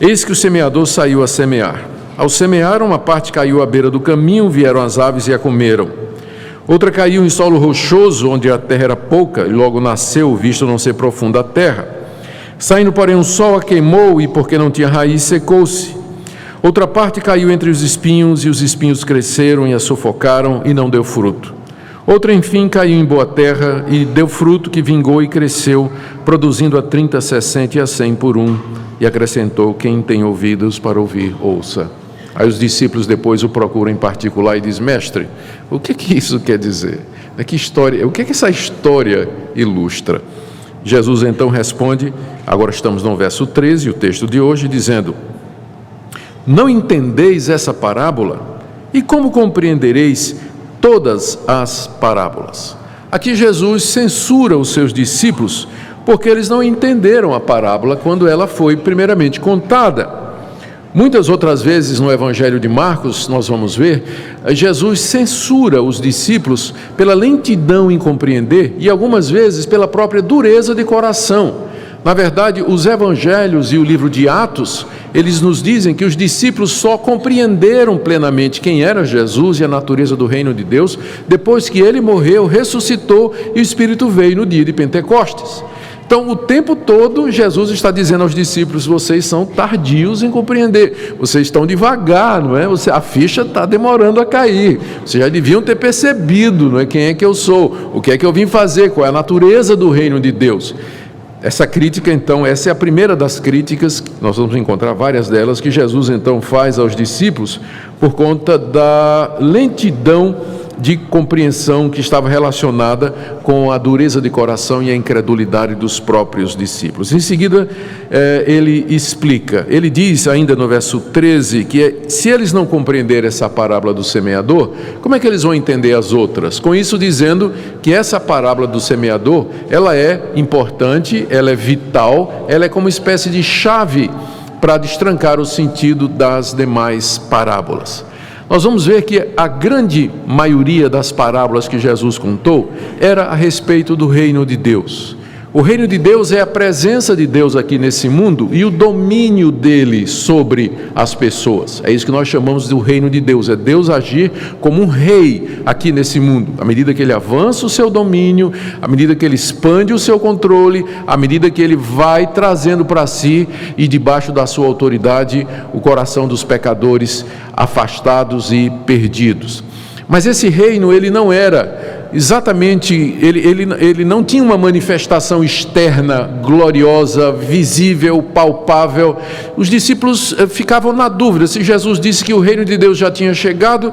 Eis que o semeador saiu a semear. Ao semear, uma parte caiu à beira do caminho, vieram as aves e a comeram. Outra caiu em solo rochoso, onde a terra era pouca, e logo nasceu, visto não ser profunda a terra. Saindo, porém, um sol a queimou, e porque não tinha raiz, secou-se. Outra parte caiu entre os espinhos, e os espinhos cresceram e a sufocaram, e não deu fruto. Outra, enfim, caiu em boa terra, e deu fruto que vingou e cresceu, produzindo a 30, 60 e a 100 por um. E acrescentou: quem tem ouvidos para ouvir, ouça. Aí os discípulos depois o procuram em particular e diz: mestre, o que isso quer dizer? Que história, o que essa história ilustra? Jesus então responde, agora estamos no verso 13, o texto de hoje, dizendo: não entendeis essa parábola? E como compreendereis todas as parábolas? Aqui Jesus censura os seus discípulos, porque eles não entenderam a parábola quando ela foi primeiramente contada. Muitas outras vezes no Evangelho de Marcos, nós vamos ver, Jesus censura os discípulos pela lentidão em compreender e algumas vezes pela própria dureza de coração. Na verdade, os Evangelhos e o livro de Atos, eles nos dizem que os discípulos só compreenderam plenamente quem era Jesus e a natureza do reino de Deus depois que ele morreu, ressuscitou e o Espírito veio no dia de Pentecostes. Então, o tempo todo, Jesus está dizendo aos discípulos: vocês são tardios em compreender, vocês estão devagar, não é? A ficha está demorando a cair, vocês já deviam ter percebido, não é? Quem é que eu sou, o que é que eu vim fazer, qual é a natureza do reino de Deus. Essa crítica, então, essa é a primeira das críticas, nós vamos encontrar várias delas, que Jesus, então, faz aos discípulos por conta da lentidão de compreensão que estava relacionada com a dureza de coração e a incredulidade dos próprios discípulos. Em seguida, ele explica, ele diz ainda no verso 13, que se eles não compreenderem essa parábola do semeador, como é que eles vão entender as outras? Com isso dizendo que essa parábola do semeador, ela é importante, ela é vital, ela é como uma espécie de chave para destrancar o sentido das demais parábolas. Nós vamos ver que a grande maioria das parábolas que Jesus contou era a respeito do reino de Deus. O reino de Deus é a presença de Deus aqui nesse mundo e o domínio dele sobre as pessoas. É isso que nós chamamos do reino de Deus, é Deus agir como um rei aqui nesse mundo. À medida que ele avança o seu domínio, à medida que ele expande o seu controle, à medida que ele vai trazendo para si e debaixo da sua autoridade o coração dos pecadores afastados e perdidos. Mas esse reino, ele não era exatamente, ele não tinha uma manifestação externa, gloriosa, visível, palpável. Os discípulos ficavam na dúvida, se Jesus disse que o reino de Deus já tinha chegado,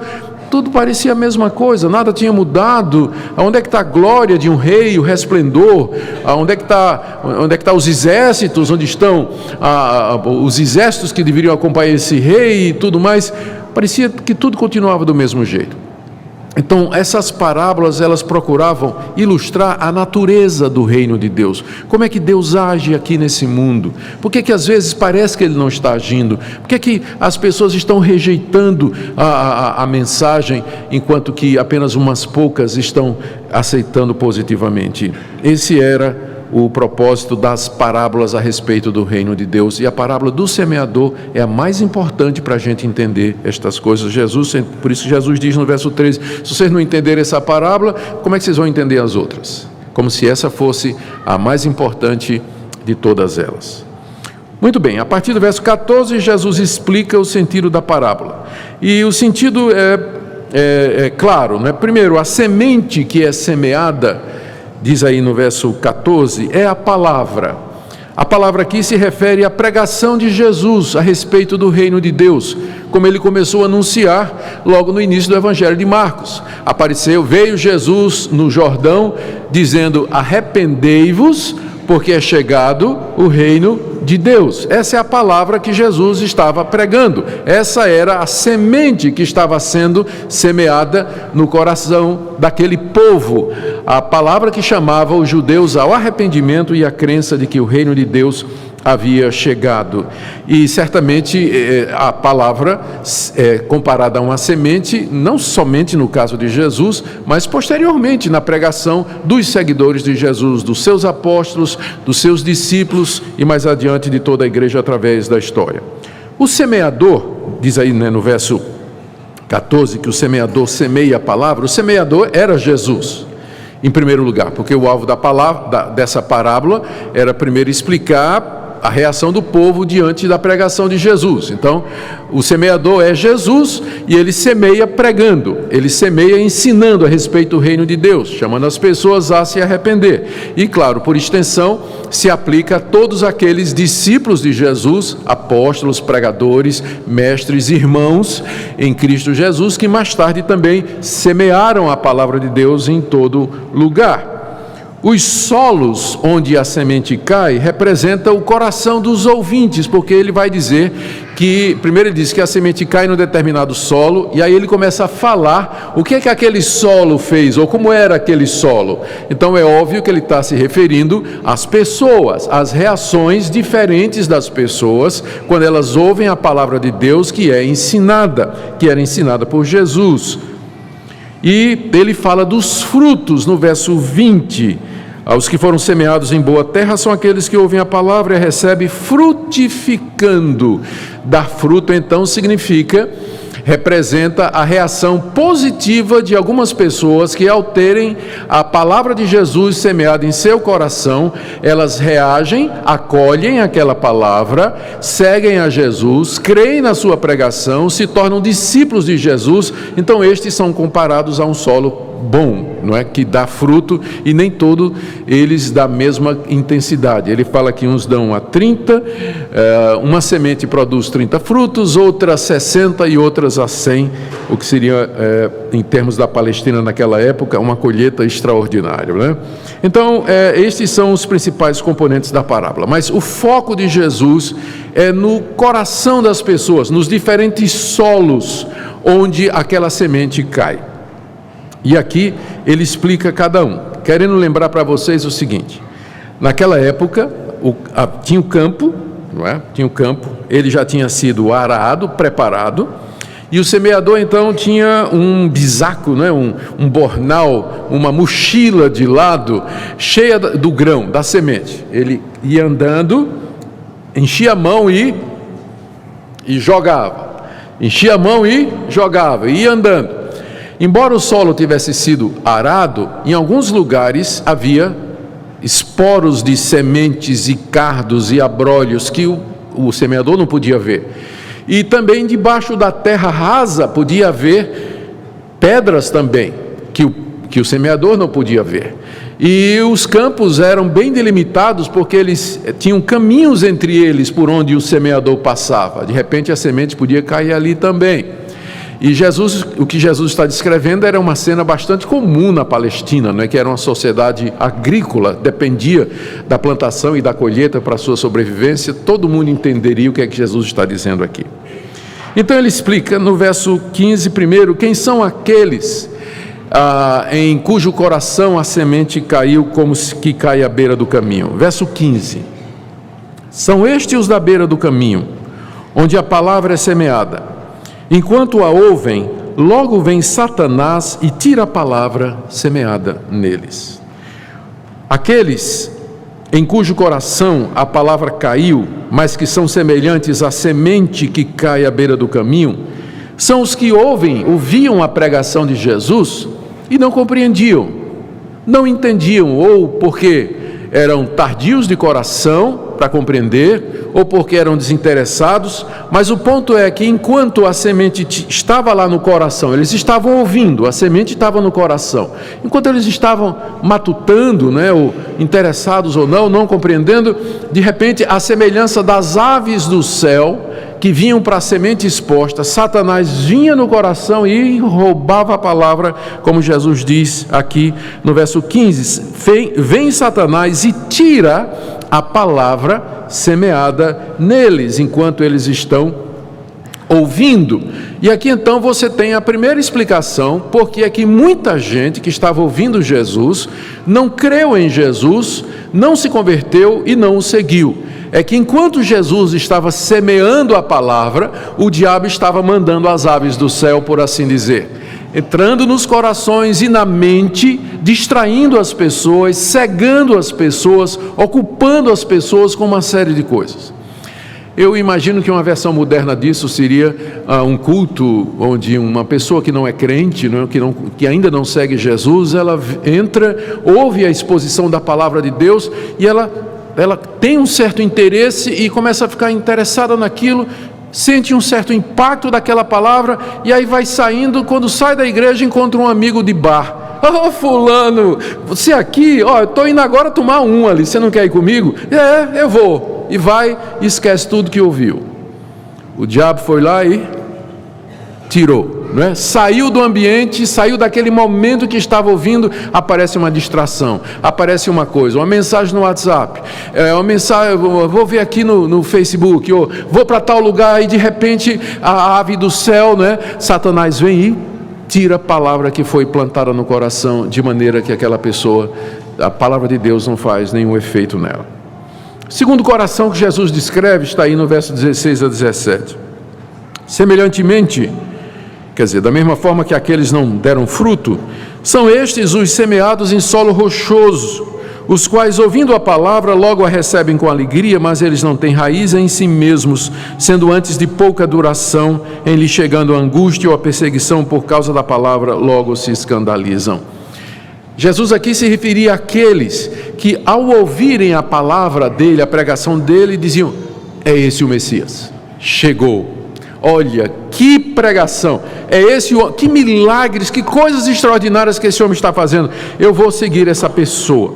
tudo parecia a mesma coisa, nada tinha mudado. Onde é que está a glória de um rei, o resplendor? Onde é que está os exércitos? Onde estão os exércitos que deveriam acompanhar esse rei e tudo mais? Parecia que tudo continuava do mesmo jeito. Então, essas parábolas, elas procuravam ilustrar a natureza do reino de Deus. Como é que Deus age aqui nesse mundo? Por que às vezes parece que Ele não está agindo? Por que as pessoas estão rejeitando a mensagem, enquanto que apenas umas poucas estão aceitando positivamente? Esse era o propósito das parábolas a respeito do reino de Deus, e a parábola do semeador é a mais importante para a gente entender estas coisas. Por isso Jesus diz no verso 13, se vocês não entenderem essa parábola, como é que vocês vão entender as outras? Como se essa fosse a mais importante de todas elas. Muito bem, a partir do verso 14, Jesus explica o sentido da parábola, e o sentido é claro, né? Primeiro, a semente que é semeada, diz aí no verso 14, é a palavra. A palavra aqui se refere à pregação de Jesus a respeito do reino de Deus, como ele começou a anunciar logo no início do Evangelho de Marcos. Veio Jesus no Jordão, dizendo: arrependei-vos, porque é chegado o reino de Deus. Essa é a palavra que Jesus estava pregando. Essa era a semente que estava sendo semeada no coração daquele povo. A palavra que chamava os judeus ao arrependimento e à crença de que o reino de Deus havia chegado. E certamente a palavra é comparada a uma semente, não somente no caso de Jesus, mas posteriormente na pregação dos seguidores de Jesus, dos seus apóstolos, dos seus discípulos e mais adiante de toda a igreja através da história. O semeador, diz aí, né, no verso 14, que o semeador semeia a palavra. O semeador era Jesus, em primeiro lugar, porque o alvo da palavra, dessa parábola era primeiro explicar a reação do povo diante da pregação de Jesus. Então, o semeador é Jesus e ele semeia pregando, ele semeia ensinando a respeito do reino de Deus, chamando as pessoas a se arrepender. E, claro, por extensão, se aplica a todos aqueles discípulos de Jesus, apóstolos, pregadores, mestres, irmãos em Cristo Jesus, que mais tarde também semearam a palavra de Deus em todo lugar. Os solos onde a semente cai representa o coração dos ouvintes, porque ele vai dizer que, primeiro ele diz que a semente cai num determinado solo, e aí ele começa a falar o que é que aquele solo fez, ou como era aquele solo. Então é óbvio que ele está se referindo às pessoas, às reações diferentes das pessoas, quando elas ouvem a palavra de Deus que era ensinada por Jesus. E ele fala dos frutos no verso 20. Os que foram semeados em boa terra são aqueles que ouvem a palavra e a recebem frutificando. Dar fruto, então, representa a reação positiva de algumas pessoas que, ao terem a palavra de Jesus semeada em seu coração, elas reagem, acolhem aquela palavra, seguem a Jesus, creem na sua pregação, se tornam discípulos de Jesus. Então estes são comparados a um solo bom, não é? Que dá fruto, e nem todos eles da mesma intensidade. Ele fala que uns dão a 30, uma semente produz 30 frutos, outra 60 e outras a 100, o que seria, em termos da Palestina naquela época, uma colheita extraordinária, né? Então, estes são os principais componentes da parábola, mas o foco de Jesus é no coração das pessoas, nos diferentes solos onde aquela semente cai. E aqui ele explica cada um, querendo lembrar para vocês o seguinte: naquela época tinha o campo, não é? Tinha o campo, ele já tinha sido arado, preparado, e o semeador então tinha um bisaco, não é? um bornal, uma mochila de lado, cheia do grão, da semente. Ele ia andando, enchia a mão e jogava, enchia a mão e jogava, e ia andando. Embora o solo tivesse sido arado, em alguns lugares havia esporos de sementes e cardos e abrolhos que o semeador não podia ver. E também debaixo da terra rasa podia haver pedras também, que o semeador não podia ver. E os campos eram bem delimitados, porque eles tinham caminhos entre eles por onde o semeador passava. De repente a semente podia cair ali também. E o que Jesus está descrevendo era uma cena bastante comum na Palestina, né? Que era uma sociedade agrícola, dependia da plantação e da colheita para a sua sobrevivência. Todo mundo entenderia o que é que Jesus está dizendo aqui. Então ele explica no verso 15 primeiro, quem são aqueles em cujo coração a semente caiu como que cai à beira do caminho. Verso 15, são estes os da beira do caminho, onde a palavra é semeada. Enquanto a ouvem, logo vem Satanás e tira a palavra semeada neles. Aqueles em cujo coração a palavra caiu, mas que são semelhantes à semente que cai à beira do caminho, são os que ouviam a pregação de Jesus e não compreendiam, não entendiam, ou porque eram tardios de coração para compreender, ou porque eram desinteressados. Mas o ponto é que enquanto a semente estava lá no coração, eles estavam ouvindo, a semente estava no coração, enquanto eles estavam matutando, né, ou interessados ou não compreendendo, de repente, a semelhança das aves do céu que vinham para a semente exposta, Satanás vinha no coração e roubava a palavra, como Jesus diz aqui no verso 15, vem Satanás e tira a palavra semeada neles, enquanto eles estão ouvindo. E aqui então você tem a primeira explicação, porque é que muita gente que estava ouvindo Jesus, não creu em Jesus, não se converteu e não o seguiu. é que enquanto Jesus estava semeando a palavra, o diabo estava mandando as aves do céu, por assim dizer, entrando nos corações e na mente, distraindo as pessoas, cegando as pessoas, ocupando as pessoas com uma série de coisas. Eu imagino que uma versão moderna disso seria um culto onde uma pessoa que não é crente, que ainda não segue Jesus, ela entra, ouve a exposição da palavra de Deus e ela tem um certo interesse e começa a ficar interessada naquilo, sente um certo impacto daquela palavra e aí vai saindo, quando sai da igreja encontra um amigo de bar. "Ô fulano, você aqui, eu estou indo agora tomar um ali, você não quer ir comigo?" "Eu vou." E vai e esquece tudo que ouviu. O diabo foi lá e tirou, não é? Saiu do ambiente, saiu daquele momento que estava ouvindo, aparece uma distração, aparece uma coisa, uma mensagem no WhatsApp, uma mensagem, vou ver aqui no Facebook, ou vou para tal lugar, e de repente a ave do céu, não é? Satanás vem e tira a palavra que foi plantada no coração, de maneira que aquela pessoa, a palavra de Deus não faz nenhum efeito nela. O segundo coração que Jesus descreve está aí no verso 16 a 17. Semelhantemente, quer dizer, da mesma forma que aqueles não deram fruto, são estes os semeados em solo rochoso, os quais, ouvindo a palavra, logo a recebem com alegria, mas eles não têm raiz em si mesmos, sendo antes de pouca duração, em lhes chegando a angústia ou a perseguição por causa da palavra, logo se escandalizam. Jesus aqui se referia àqueles que, ao ouvirem a palavra dele, a pregação dele, diziam: "É esse o Messias, chegou, olha, que pregação, é esse, que milagres, que coisas extraordinárias que esse homem está fazendo, eu vou seguir essa pessoa."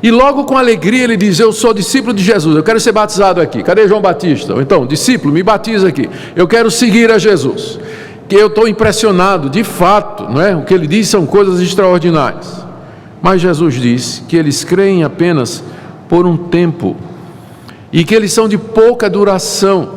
E logo com alegria ele diz: "Eu sou discípulo de Jesus, eu quero ser batizado aqui." Cadê João Batista? Então, discípulo, me batiza aqui, eu quero seguir a Jesus, que eu estou impressionado, de fato, não é? O que ele diz são coisas extraordinárias. Mas Jesus disse que eles creem apenas por um tempo e que eles são de pouca duração.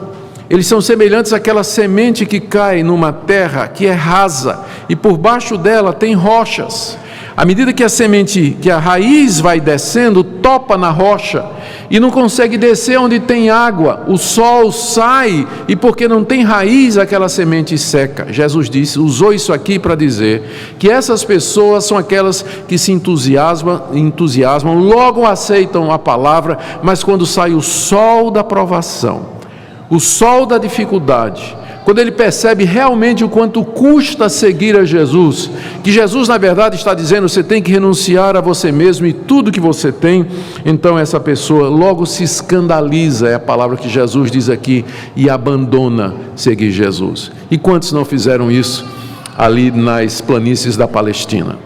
Eles são semelhantes àquela semente que cai numa terra que é rasa e por baixo dela tem rochas. À medida que a semente, que a raiz vai descendo, topa na rocha e não consegue descer onde tem água, o sol sai e porque não tem raiz aquela semente seca. Jesus usou isso aqui para dizer que essas pessoas são aquelas que se entusiasmam, logo aceitam a palavra, mas quando sai o sol da provação, o sol da dificuldade, quando ele percebe realmente o quanto custa seguir a Jesus, que Jesus na verdade está dizendo: você tem que renunciar a você mesmo e tudo que você tem, então essa pessoa logo se escandaliza, é a palavra que Jesus diz aqui, e abandona seguir Jesus. E quantos não fizeram isso ali nas planícies da Palestina?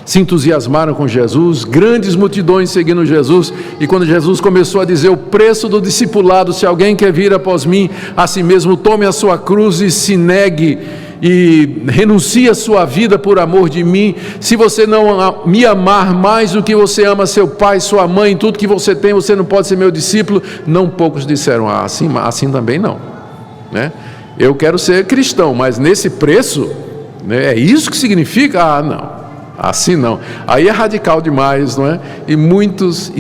Se entusiasmaram com Jesus, grandes multidões seguindo Jesus, e quando Jesus começou a dizer o preço do discipulado: se alguém quer vir após mim, a si mesmo tome a sua cruz e se negue e renuncie a sua vida por amor de mim. Se você não me amar mais do que você ama seu pai, sua mãe, tudo que você tem, você não pode ser meu discípulo. Não poucos disseram: assim também não, né? Eu quero ser cristão, mas nesse preço, né, é isso que significa? Não. Assim não, aí é radical demais, não é? E muitos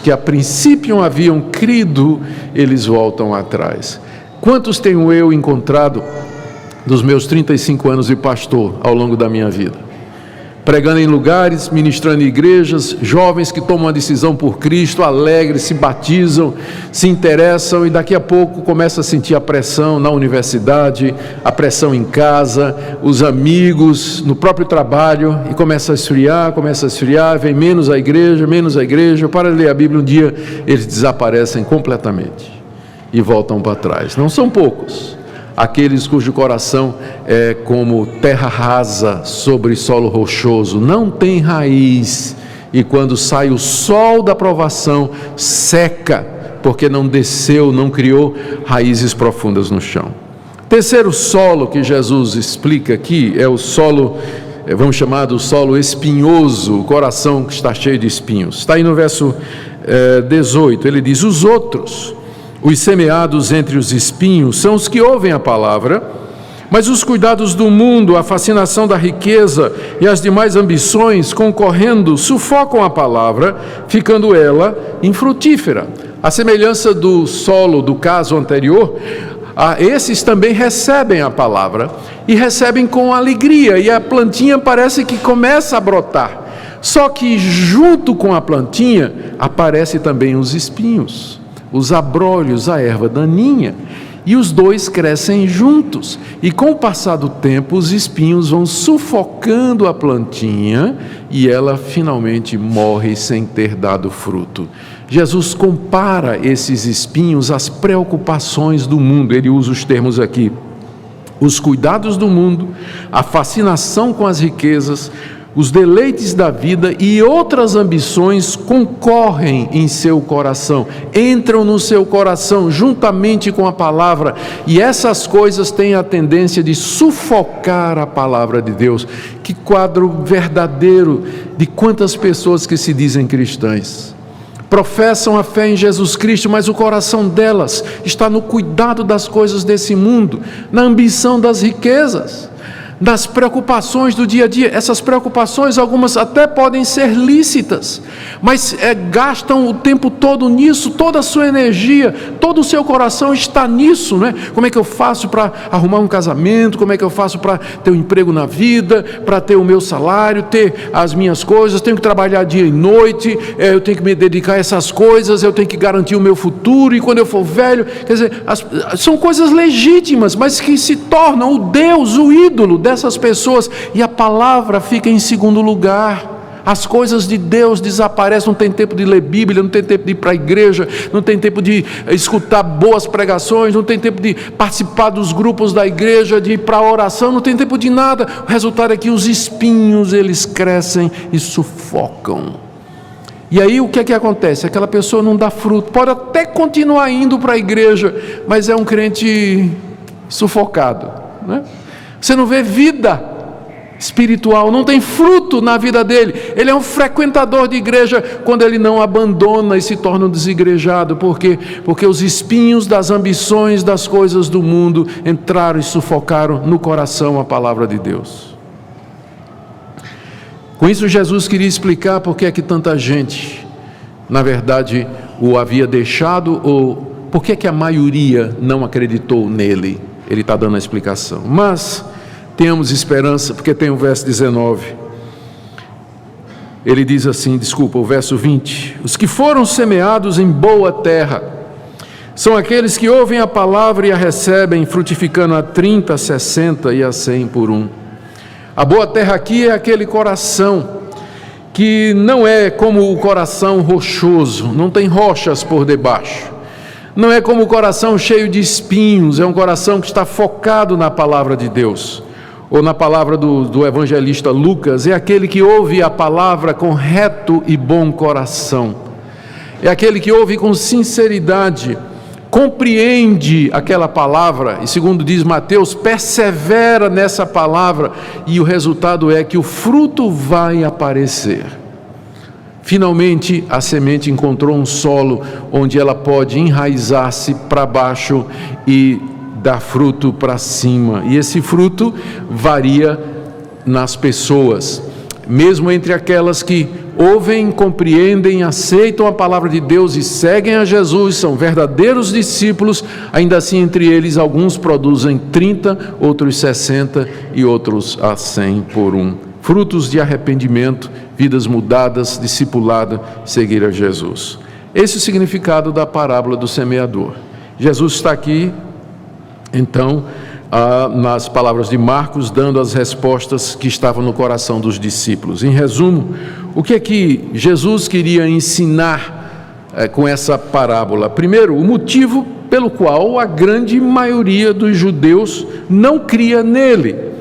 que a princípio haviam crido, eles voltam atrás. Quantos tenho eu encontrado dos meus 35 anos de pastor ao longo da minha vida? Pregando em lugares, ministrando em igrejas, jovens que tomam a decisão por Cristo, alegres, se batizam, se interessam e daqui a pouco começa a sentir a pressão na universidade, a pressão em casa, os amigos, no próprio trabalho, e começa a esfriar, vem menos à igreja, para ler a Bíblia, um dia eles desaparecem completamente e voltam para trás. Não são poucos aqueles cujo coração é como terra rasa sobre solo rochoso, não tem raiz, e quando sai o sol da provação, seca, porque não desceu, não criou raízes profundas no chão. Terceiro solo que Jesus explica aqui é o solo, vamos chamar do solo espinhoso, o coração que está cheio de espinhos. Está aí no verso 18, ele diz: os outros, os semeados entre os espinhos, são os que ouvem a palavra, Mas os cuidados do mundo, a fascinação da riqueza e as demais ambições concorrendo sufocam a palavra, ficando ela infrutífera. A semelhança do solo do caso anterior, esses também recebem a palavra e recebem com alegria, e a plantinha parece que começa a brotar. Só que junto com a plantinha aparecem também os espinhos, os abrolhos, a erva daninha, e os dois crescem juntos. E com o passar do tempo, os espinhos vão sufocando a plantinha e ela finalmente morre sem ter dado fruto. Jesus compara esses espinhos às preocupações do mundo. Ele usa os termos aqui: os cuidados do mundo, a fascinação com as riquezas, os deleites da vida e outras ambições concorrem em seu coração, entram no seu coração juntamente com a palavra, e essas coisas têm a tendência de sufocar a palavra de Deus. Que quadro verdadeiro de quantas pessoas que se dizem cristãs, professam a fé em Jesus Cristo, mas o coração delas está no cuidado das coisas desse mundo, na ambição das riquezas, das preocupações do dia a dia. Essas preocupações, algumas até podem ser lícitas, mas gastam o tempo todo nisso, toda a sua energia, todo o seu coração está nisso, né? Como é que eu faço para arrumar um casamento? Como é que eu faço para ter um emprego na vida, para ter o meu salário, ter as minhas coisas? Tenho que trabalhar dia e noite, eu tenho que me dedicar a essas coisas, eu tenho que garantir o meu futuro, e quando eu for velho, quer dizer, são coisas legítimas, mas que se tornam o Deus, o ídolo dessas pessoas, e a palavra fica em segundo lugar. As coisas de Deus desaparecem. Não tem tempo de ler Bíblia, não tem tempo de ir para a igreja, não tem tempo de escutar boas pregações, não tem tempo de participar dos grupos da igreja, de ir para a oração, não tem tempo de nada. O resultado é que os espinhos, eles crescem e sufocam. E aí o que é que acontece? Aquela pessoa não dá fruto, pode até continuar indo para a igreja, mas é um crente sufocado, né? Você não vê vida espiritual, não tem fruto na vida dele. Ele é um frequentador de igreja quando ele não abandona e se torna um desigrejado. Por quê? Porque os espinhos das ambições das coisas do mundo entraram e sufocaram no coração a palavra de Deus. Com isso, Jesus queria explicar por que é que tanta gente, na verdade, o havia deixado, ou por que é que a maioria não acreditou nele. Ele está dando a explicação. Mas temos esperança, porque tem o verso 19. Ele diz assim, o verso 20: os que foram semeados em boa terra são aqueles que ouvem a palavra e a recebem, frutificando a 30, a 60 e a 100 por um. A boa terra aqui é aquele coração que não é como o coração rochoso, não tem rochas por debaixo. Não é como o coração cheio de espinhos, é um coração que está focado na palavra de Deus. Ou na palavra do evangelista Lucas, é aquele que ouve a palavra com reto e bom coração. É aquele que ouve com sinceridade, compreende aquela palavra, e segundo diz Mateus, persevera nessa palavra, e o resultado é que o fruto vai aparecer. Finalmente, a semente encontrou um solo onde ela pode enraizar-se para baixo e dar fruto para cima. E esse fruto varia nas pessoas, mesmo entre aquelas que ouvem, compreendem, aceitam a palavra de Deus e seguem a Jesus, são verdadeiros discípulos. Ainda assim, entre eles, alguns produzem 30, outros 60 e outros a 100 por um. Frutos de arrependimento, vidas mudadas, discipulado, seguir a Jesus. Esse é o significado da parábola do semeador. Jesus está aqui, então, nas palavras de Marcos, dando as respostas que estavam no coração dos discípulos. Em resumo, o que é que Jesus queria ensinar com essa parábola? Primeiro, o motivo pelo qual a grande maioria dos judeus não cria nele.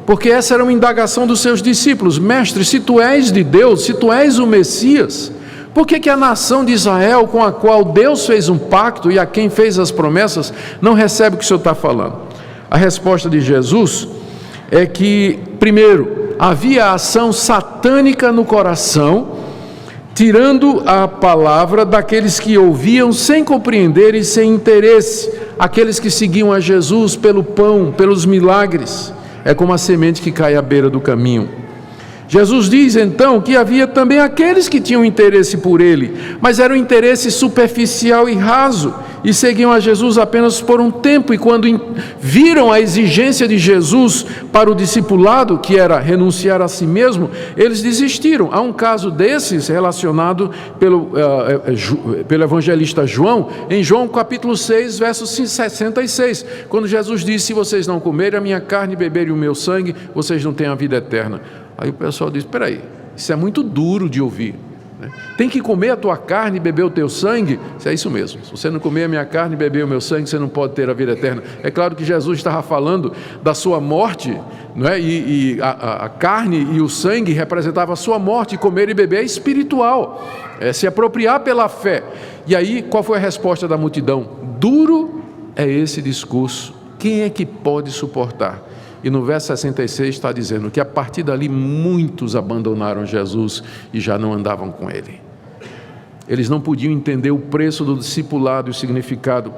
Porque essa era uma indagação dos seus discípulos: mestre, se tu és de Deus, se tu és o Messias, por que a nação de Israel, com a qual Deus fez um pacto e a quem fez as promessas, não recebe o que o Senhor está falando? A resposta de Jesus é que, primeiro, havia ação satânica no coração, tirando a palavra daqueles que ouviam sem compreender e sem interesse. aqueles que seguiam a Jesus pelo pão, pelos milagres, é como a semente que cai à beira do caminho. Jesus diz então que havia também aqueles que tinham interesse por ele, mas era um interesse superficial e raso, e seguiam a Jesus apenas por um tempo, e quando viram a exigência de Jesus para o discipulado, que era renunciar a si mesmo, eles desistiram. Há um caso desses relacionado pelo evangelista João, em João capítulo 6, verso 66, quando Jesus disse: se vocês não comerem a minha carne e beberem o meu sangue, vocês não têm a vida eterna. Aí o pessoal diz: espera aí, isso é muito duro de ouvir, né? Tem que comer a tua carne e beber o teu sangue? Isso é isso mesmo, se você não comer a minha carne e beber o meu sangue, você não pode ter a vida eterna. É claro que Jesus estava falando da sua morte, não é? E a carne e o sangue representavam a sua morte, e comer e beber é espiritual, é se apropriar pela fé. E aí qual foi a resposta da multidão? Duro é esse discurso, quem é que pode suportar? E no verso 66 está dizendo que a partir dali muitos abandonaram Jesus e já não andavam com ele. Eles não podiam entender o preço do discipulado e o significado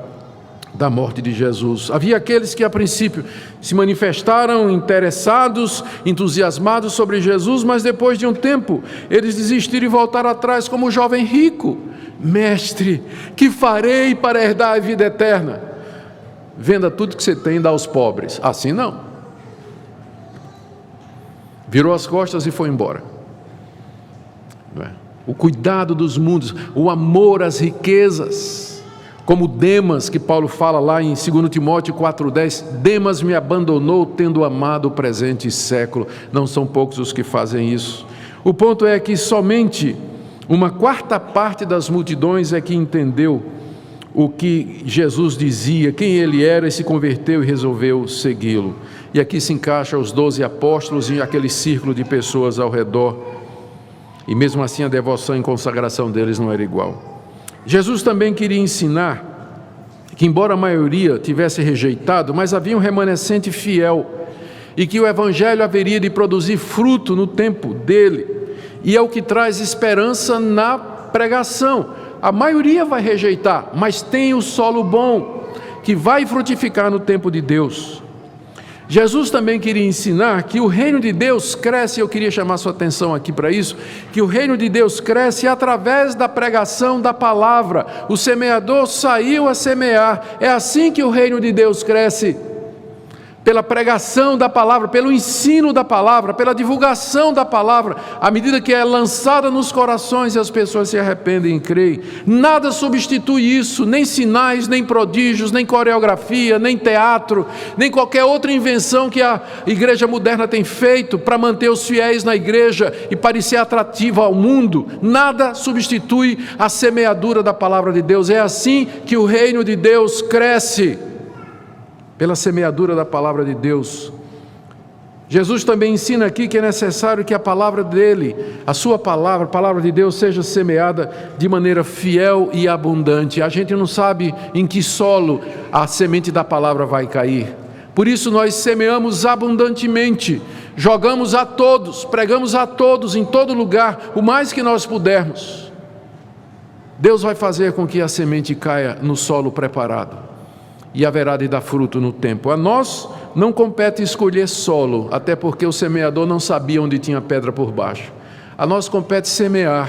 da morte de Jesus. Havia aqueles que a princípio se manifestaram interessados, entusiasmados sobre Jesus, mas depois de um tempo eles desistiram e voltaram atrás, como o jovem rico. Mestre, que farei para herdar a vida eterna? Venda tudo que você tem e dá aos pobres. Assim não. Virou as costas e foi embora. O cuidado dos mundos, o amor às riquezas, como Demas, que Paulo fala lá em 2 Timóteo 4,10, Demas me abandonou tendo amado o presente século. Não são poucos os que fazem isso. O ponto é que somente uma quarta parte das multidões é que entendeu o que Jesus dizia, quem ele era, e se converteu e resolveu segui-lo. E aqui se encaixa os 12 apóstolos e aquele círculo de pessoas ao redor. E mesmo assim a devoção e consagração deles não era igual. Jesus também queria ensinar que, embora a maioria tivesse rejeitado, mas havia um remanescente fiel, e que o evangelho haveria de produzir fruto no tempo dele. E é o que traz esperança na pregação. A maioria vai rejeitar, mas tem o solo bom, que vai frutificar no tempo de Deus. Jesus também queria ensinar que o reino de Deus cresce, eu queria chamar sua atenção aqui para isso, que o reino de Deus cresce através da pregação da palavra. O semeador saiu a semear, é assim que o reino de Deus cresce, pela pregação da palavra, pelo ensino da palavra, pela divulgação da palavra, à medida que é lançada nos corações e as pessoas se arrependem e creem. Nada substitui isso, nem sinais, nem prodígios, nem coreografia, nem teatro, nem qualquer outra invenção que a igreja moderna tem feito para manter os fiéis na igreja e parecer atrativa ao mundo. Nada substitui a semeadura da palavra de Deus. É assim que o reino de Deus cresce, pela semeadura da palavra de Deus. Jesus também ensina aqui que é necessário que a palavra dele, a sua palavra, a palavra de Deus, seja semeada de maneira fiel e abundante. A gente não sabe em que solo a semente da palavra vai cair. Por isso nós semeamos abundantemente, jogamos a todos, pregamos a todos, em todo lugar, o mais que nós pudermos. Deus vai fazer com que a semente caia no solo preparado, e haverá de dar fruto no tempo. A nós não compete escolher solo, até porque o semeador não sabia onde tinha pedra por baixo. A nós compete semear,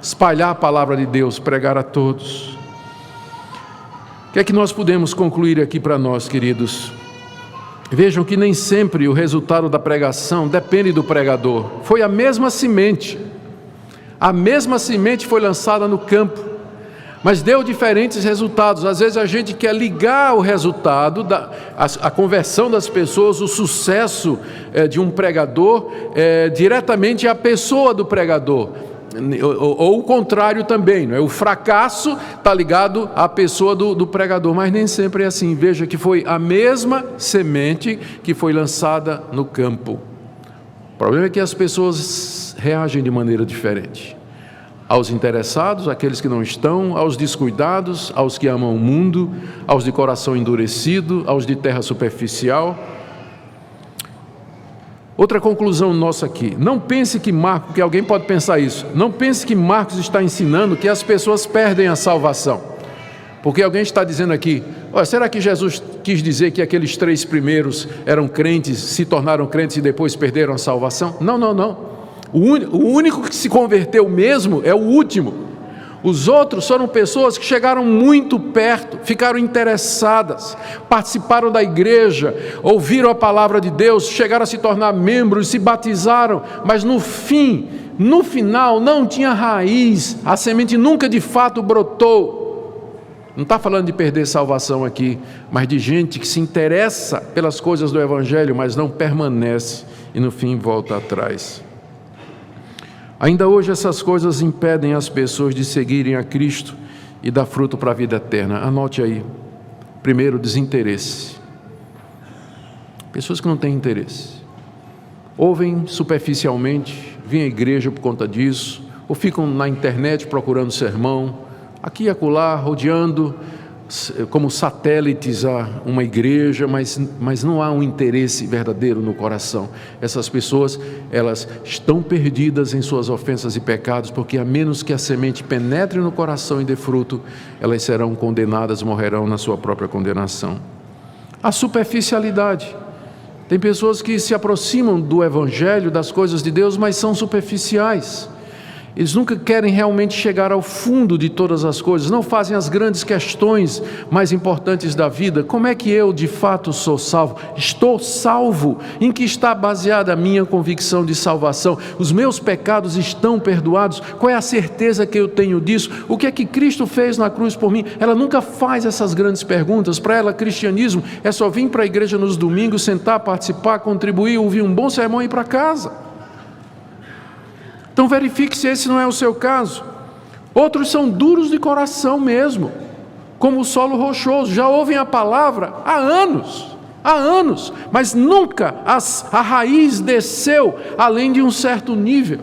espalhar a palavra de Deus, pregar a todos. O que é que nós podemos concluir aqui para nós, queridos? Vejam que nem sempre o resultado da pregação depende do pregador. Foi a mesma semente foi lançada no campo, mas deu diferentes resultados. Às vezes a gente quer ligar o resultado, a conversão das pessoas, o sucesso de um pregador, diretamente à pessoa do pregador, ou o contrário também, não é? O fracasso está ligado à pessoa do pregador, mas nem sempre é assim. Veja que foi a mesma semente que foi lançada no campo. O problema é que as pessoas reagem de maneira diferente. Aos interessados, aqueles que não estão, aos descuidados, aos que amam o mundo, aos de coração endurecido, aos de terra superficial. Outra conclusão nossa aqui: não pense que Marcos, porque alguém pode pensar isso, não pense que Marcos está ensinando que as pessoas perdem a salvação. Porque alguém está dizendo aqui, olha, será que Jesus quis dizer que aqueles 3 primeiros eram crentes, se tornaram crentes e depois perderam a salvação? Não, não, não. O único que se converteu mesmo é o último. Os outros foram pessoas que chegaram muito perto, ficaram interessadas, participaram da igreja, ouviram a palavra de Deus, chegaram a se tornar membros, se batizaram, mas no final não tinha raiz, a semente nunca de fato brotou. Não está falando de perder salvação aqui, mas de gente que se interessa pelas coisas do Evangelho, mas não permanece e no fim volta atrás. Ainda hoje essas coisas impedem as pessoas de seguirem a Cristo e dar fruto para a vida eterna. Anote aí. Primeiro, desinteresse. Pessoas que não têm interesse. Ouvem superficialmente, vêm à igreja por conta disso, ou ficam na internet procurando sermão, aqui e acolá, rodeando como satélites a uma igreja, mas não há um interesse verdadeiro no coração. Essas pessoas, elas estão perdidas em suas ofensas e pecados, porque a menos que a semente penetre no coração e dê fruto, elas serão condenadas, morrerão na sua própria condenação. A superficialidade. Tem pessoas que se aproximam do Evangelho, das coisas de Deus, mas são superficiais. Eles nunca querem realmente chegar ao fundo de todas as coisas, não fazem as grandes questões mais importantes da vida. Como é que eu de fato sou salvo? Estou salvo? Em que está baseada a minha convicção de salvação? Os meus pecados estão perdoados? Qual é a certeza que eu tenho disso? O que é que Cristo fez na cruz por mim? Ela nunca faz essas grandes perguntas. Para ela, cristianismo é só vir para a igreja nos domingos, sentar, participar, contribuir, ouvir um bom sermão e ir para casa. Então verifique se esse não é o seu caso. Outros são duros de coração mesmo, como o solo rochoso, já ouvem a palavra há anos, mas nunca a raiz desceu além de um certo nível.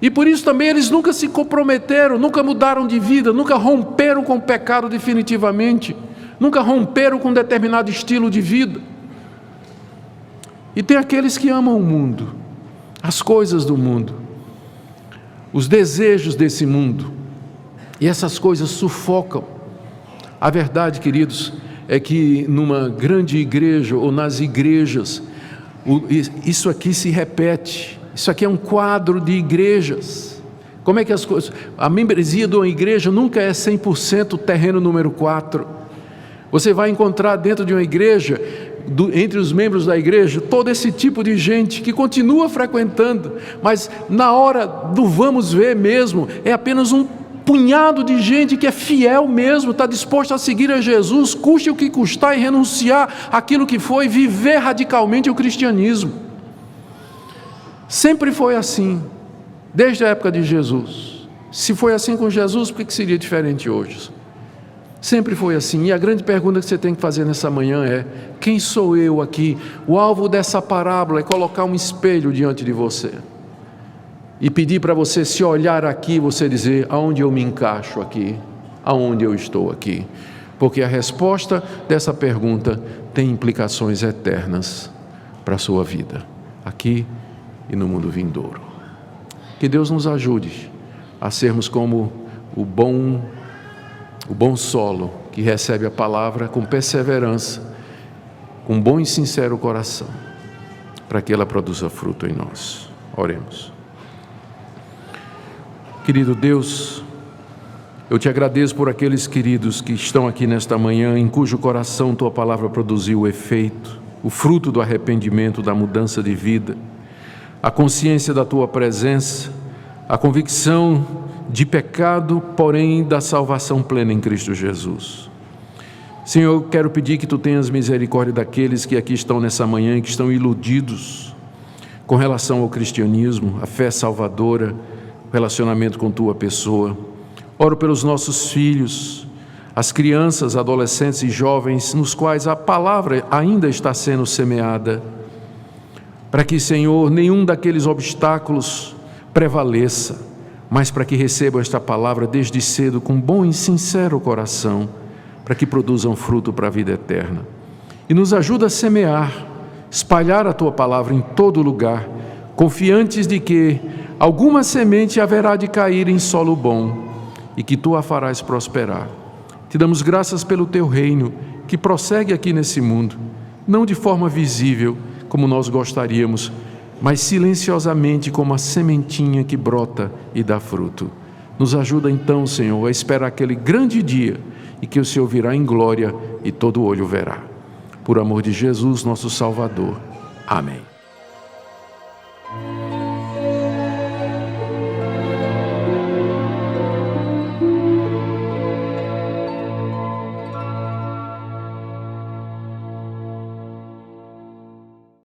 E por isso também eles nunca se comprometeram, nunca mudaram de vida, nunca romperam com o pecado definitivamente, nunca romperam com um determinado estilo de vida. E tem aqueles que amam o mundo, as coisas do mundo, os desejos desse mundo, e essas coisas sufocam. A verdade, queridos, é que numa grande igreja ou nas igrejas, isso aqui se repete, isso aqui é um quadro de igrejas. Como é que as coisas, a membresia de uma igreja nunca é 100% terreno número 4, você vai encontrar dentro de uma igreja, entre os membros da igreja, todo esse tipo de gente que continua frequentando, mas na hora do vamos ver mesmo, é apenas um punhado de gente que é fiel mesmo, está disposto a seguir a Jesus, custe o que custar, e renunciar àquilo que foi, viver radicalmente o cristianismo. Sempre foi assim, desde a época de Jesus. Se foi assim com Jesus, por que seria diferente hoje? Sempre foi assim. E a grande pergunta que você tem que fazer nessa manhã é: quem sou eu aqui? O alvo dessa parábola é colocar um espelho diante de você e pedir para você se olhar aqui, você dizer: aonde eu me encaixo aqui? Aonde eu estou aqui? Porque a resposta dessa pergunta tem implicações eternas para a sua vida, aqui e no mundo vindouro. Que Deus nos ajude a sermos como o bom solo que recebe a palavra com perseverança, com bom e sincero coração, para que ela produza fruto em nós. Oremos. Querido Deus, eu te agradeço por aqueles queridos que estão aqui nesta manhã, em cujo coração tua palavra produziu o efeito, o fruto do arrependimento, da mudança de vida, a consciência da tua presença, a convicção de pecado, porém da salvação plena em Cristo Jesus. Senhor, eu quero pedir que tu tenhas misericórdia daqueles que aqui estão nessa manhã e que estão iludidos com relação ao cristianismo, a fé salvadora, o relacionamento com tua pessoa. Oro pelos nossos filhos, as crianças, adolescentes e jovens, nos quais a palavra ainda está sendo semeada, para que, Senhor, nenhum daqueles obstáculos prevaleça, mas para que recebam esta palavra desde cedo com bom e sincero coração, para que produzam fruto para a vida eterna. E nos ajuda a semear, espalhar a tua palavra em todo lugar, confiantes de que alguma semente haverá de cair em solo bom e que tu a farás prosperar. Te damos graças pelo Teu reino, que prossegue aqui nesse mundo, não de forma visível, como nós gostaríamos, mas silenciosamente como a sementinha que brota e dá fruto. Nos ajuda então, Senhor, a esperar aquele grande dia e que o Senhor virá em glória e todo olho verá. Por amor de Jesus, nosso Salvador. Amém.